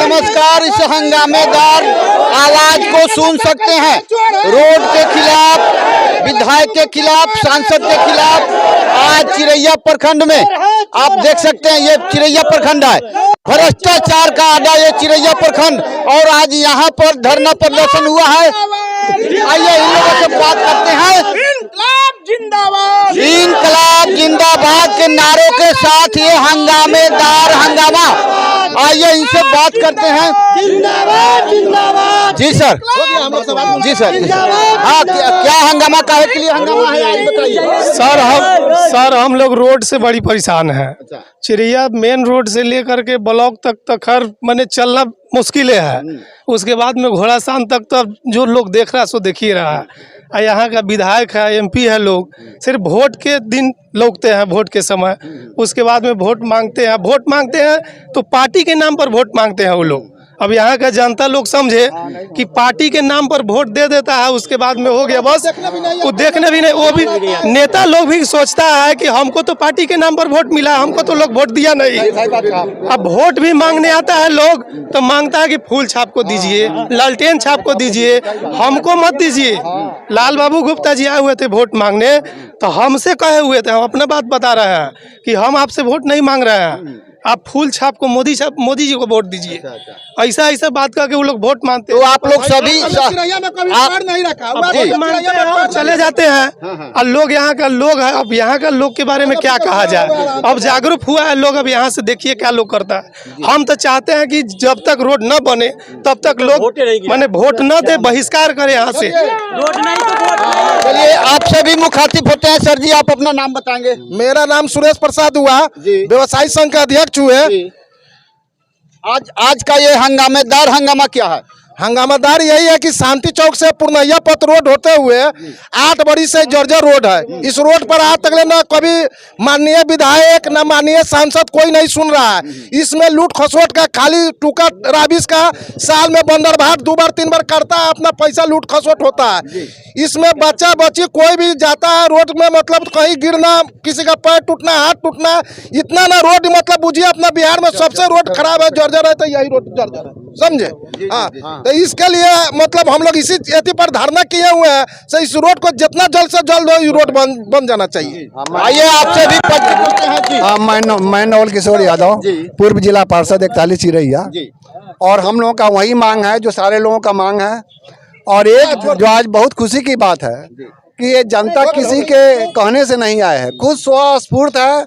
नमस्कार। इस हंगामेदार आवाज को सुन सकते हैं। रोड के खिलाफ, विधायक के खिलाफ, सांसद के खिलाफ आज चिरैया प्रखंड में आप देख सकते हैं, ये चिरैया प्रखंड है। भ्रष्टाचार का अड्डा ये चिरैया प्रखंड, और आज यहाँ पर धरना प्रदर्शन हुआ है। आइए इन लोगों से बात करते हैं। इंकलाब जिंदाबाद के नारों के साथ ये हंगामेदार हंगामा, आइए इनसे बात करते हैं। जिंदाबाद जिंदाबाद। जी सर, जी सर। हाँ, क्या हंगामा काहे के लिए हंगामा है, आज बताइए। सर हम लोग रोड से बड़ी परेशान हैं। चिरैया मेन रोड से लेकर के ब्लॉक तक हर मैंने चलना मुश्किल है। उसके बाद में घोड़ासान तक तो जो लोग देख रहा है सो देख ही रहा है। यहाँ का विधायक है, एमपी है, लोग सिर्फ वोट के दिन लौटते हैं, वोट के समय। उसके बाद में वोट मांगते हैं तो पार्टी के नाम पर वोट मांगते हैं वो लोग। अब यहाँ का जनता लोग समझे कि पार्टी के नाम पर वोट दे देता है, उसके बाद में हो गया बस। वो देखने भी नहीं, वो भी नेता लोग भी सोचता है कि हमको तो पार्टी के नाम पर वोट मिला, हमको तो लोग वोट दिया नहीं। अब वोट भी मांगने आता है लोग तो मांगता है कि फूल छाप को दीजिए, लालटेन छाप को दीजिए, हमको मत दीजिए। लाल बाबू गुप्ता जी आए हुए थे वोट मांगने, तो हमसे कहे हुए थे, हम अपना बात बता रहे हैं कि हम आपसे वोट नहीं मांग रहे हैं, आप फूल छाप को मोदी जी को वोट दीजिए। ऐसा बात करके वो लोग वोट मांगते हैं। तो आप लोग सभी नहीं रखा, चले जाते हैं। और लोग यहाँ का लोग है, अब यहाँ का लोग के बारे में क्या कहा जाए। अब जागरूक हुआ है लोग, अब यहाँ से देखिए क्या लोग करता है। हम तो चाहते हैं कि जब तक रोड न बने तब तक लोग माने वोट न दे, बहिष्कार करे यहाँ से। चलिए आप सभी मुखातिब होते हैं। सर जी आप अपना नाम बताएंगे। मेरा नाम सुरेश प्रसाद हुआ, व्यवसायी संघ का अध्यक्ष हुए। आज का ये हंगामेदार हंगामा क्या है? हंगामादार यही है कि शांति चौक से पूर्णैया पथ रोड होते हुए 8 बड़ी से जर्जर रोड है। इस रोड पर आज तक न कभी माननीय विधायक न माननीय सांसद कोई नहीं सुन रहा है। इसमें लूट खसोट का खाली टुका राबिश का साल में बंदरभाट 2 बार 3 बार करता है, अपना पैसा लूट खसोट होता है। इसमें बच्चा बच्ची कोई भी जाता है रोड में, मतलब कहीं गिरना, किसी का पैर टूटना, हाथ टूटना, इतना ना रोड मतलब बुझिए अपना बिहार में सबसे रोड खराब है, जर्जर है, तो यही रोड जर्जर है, समझे। हाँ, तो इसके लिए मतलब हम लोग इसी एथी पर धारणा किए हुए हैं। सो इस रोड को जितना जल्द से जल्द हो, ये रोड बन जाना चाहिए। आइए आपसे भी पूछते हैं। मैं नवल किशोर यादव, पूर्व जिला पार्षद 41 चिरैया। और हम लोगों का वही मांग है जो सारे लोगों का मांग है। और एक जो आज बहुत खुशी की बात है कि ये जनता किसी के कहने से नहीं आए है, खुद स्वस्फूर्त है।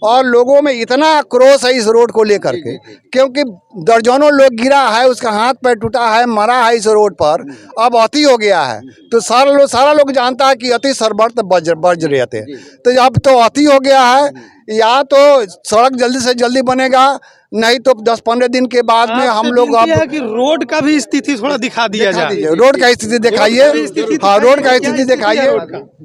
और लोगों में इतना आक्रोश है इस रोड को लेकर के, क्योंकि दर्जनों लोग गिरा है, उसका हाथ पैर टूटा है, मरा है इस रोड पर। अब अति हो गया है, तो सारा लोग जानता है कि अति सर्वत्र बज रहते हैं। तो अब तो अति हो गया है। या तो सड़क जल्दी से जल्दी बनेगा, नहीं तो 10-15 दिन के बाद में हम लोग अब कि रोड का भी स्थिति थोड़ा दिखा दिया जाए। रोड का स्थिति दिखाइए। हाँ, रोड का स्थिति दिखाइए।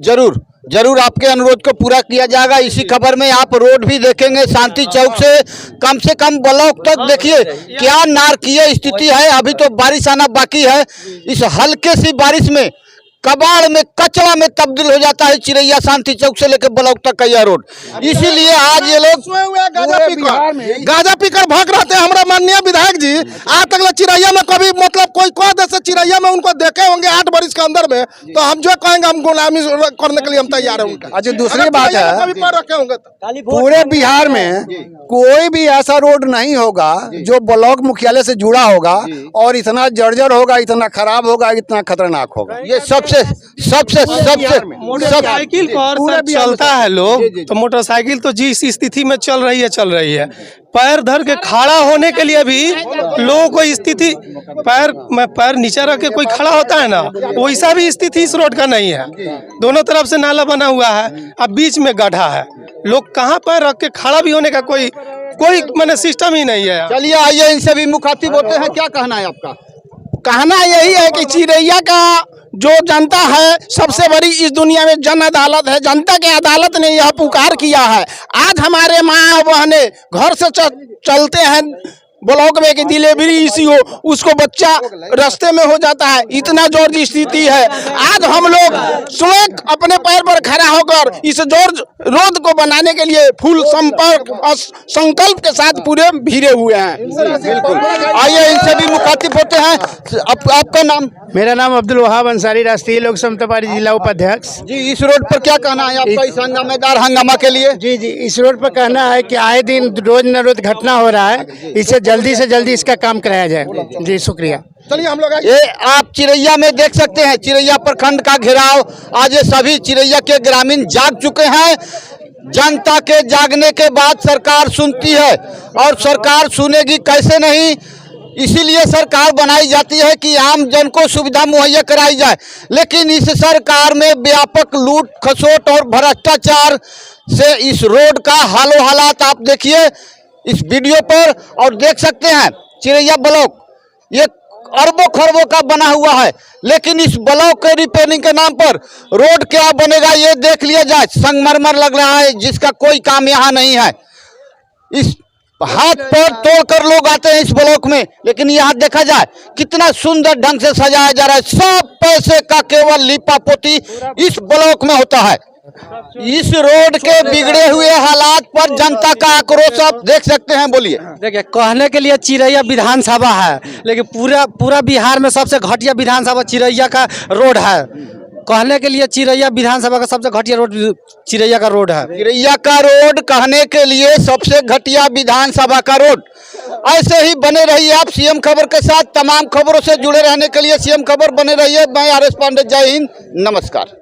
जरूर जरूर आपके अनुरोध को पूरा किया जाएगा। इसी खबर में आप रोड भी देखेंगे, शांति चौक से कम ब्लॉक तक देखिए क्या नारकीय स्थिति है। अभी तो बारिश आना बाकी है। इस हल्के सी बारिश में कबाड़ में, कचरा में तब्दील हो जाता है चिरैया शांति चौक से लेकर ब्लॉक तक का यह रोड। इसीलिए आज ये लोग गाजा पीकर भाग रहे थे। हमारा माननीय विधायक जी आज तक चिरैया में कभी मतलब कोई कह दे से चिरैया में उनको देखे होंगे 8 बरिस के अंदर में, तो हम जो कहेंगे हम गुलामी करने के लिए हम तैयार है उनका। अच्छा, दूसरी बात है, रखे होंगे पूरे बिहार में कोई भी ऐसा रोड नहीं होगा जो ब्लॉक मुख्यालय से जुड़ा होगा और इतना जर्जर होगा, इतना खराब होगा, इतना खतरनाक होगा। ये सबसे मोटरसाइकिल पर चलता है लोग, तो मोटरसाइकिल तो जिस स्थिति में चल रही है, पैर धर के खड़ा होने के लिए भी लोगों को स्थिति, पैर नीचे रख के कोई खड़ा होता है ना, वैसा भी स्थिति इस रोड का नहीं है। दोनों तरफ से नाला बना हुआ है, अब बीच में गड्ढा है, लोग कहाँ पैर रख के खड़ा भी होने का कोई मैंने सिस्टम ही नहीं है। चलिए आइए इनसे भी मुखातिब होते हैं। क्या कहना है आपका? कहना यही है कि चिरैया का जो जनता है सबसे बड़ी इस दुनिया में जन अदालत है। जनता के अदालत ने यह पुकार किया है। आज हमारे माँ बहनें घर से चलते हैं ब्लॉक में कि डिलीवरी इसी हो, उसको बच्चा रास्ते में हो जाता है। इतना जोर की स्थिति है। आज हम लोग स्वयं अपने पैर पर खड़ा होकर इस जोर रोड को बनाने के लिए फुल संपर्क और संकल्प के साथ पूरे भिड़े हुए हैं। आइए इनसे भी मुखातिब होते हैं। आपका नाम? मेरा नाम अब्दुल वहाब अंसारी, राष्ट्रीय लोक समता पार्टी जिला उपाध्यक्ष। जी, इस रोड पर क्या कहना है आपका इस हंगामेदार हंगामा के लिए? जी, इस रोड पर कहना है कि आए दिन रोज न रोज घटना हो रहा है, इसे जल्दी से जल्दी इसका काम कराया जाए। जी, शुक्रिया। चलिए हम लोग ये आप चिरैया में देख सकते हैं, चिरैया प्रखंड का घेराव आज ये सभी चिरैया के ग्रामीण जाग चुके हैं। जनता के जागने के बाद सरकार सुनती है, और सरकार सुनेगी कैसे नहीं, इसीलिए सरकार बनाई जाती है कि आम जन को सुविधा मुहैया कराई जाए। लेकिन इस सरकार में व्यापक लूट खसोट और भ्रष्टाचार से इस रोड का हालो हालात आप देखिए इस वीडियो पर, और देख सकते हैं चिरैया ब्लॉक ये अरबों खरबों का बना हुआ है, लेकिन इस ब्लॉक के रिपेयरिंग के नाम पर रोड क्या बनेगा ये देख लिया जाए। संगमरमर लग रहा है जिसका कोई काम यहाँ नहीं है। इस हाथ पर तोड़कर लोग आते हैं इस ब्लॉक में, लेकिन यहाँ देखा जाए कितना सुंदर ढंग से सजाया जा रहा है। सब पैसे का केवल लिपा पोती इस ब्लॉक में होता है। इस रोड के बिगड़े हुए हालात पर जनता का आक्रोश आप देख सकते हैं। बोलिए। देखिए, कहने के लिए चिरैया विधानसभा है, लेकिन पूरा बिहार में सबसे घटिया विधानसभा चिरैया का रोड है। कहने के लिए चिरैया विधानसभा का सबसे घटिया रोड चिरैया का रोड है। चिरैया का रोड कहने के लिए सबसे घटिया विधानसभा का रोड। ऐसे ही बने रहिए आप सीएम खबर के साथ। तमाम खबरों से जुड़े रहने के लिए सीएम खबर बने रहिए। मैं आर एस पांडे, जय हिंद, नमस्कार।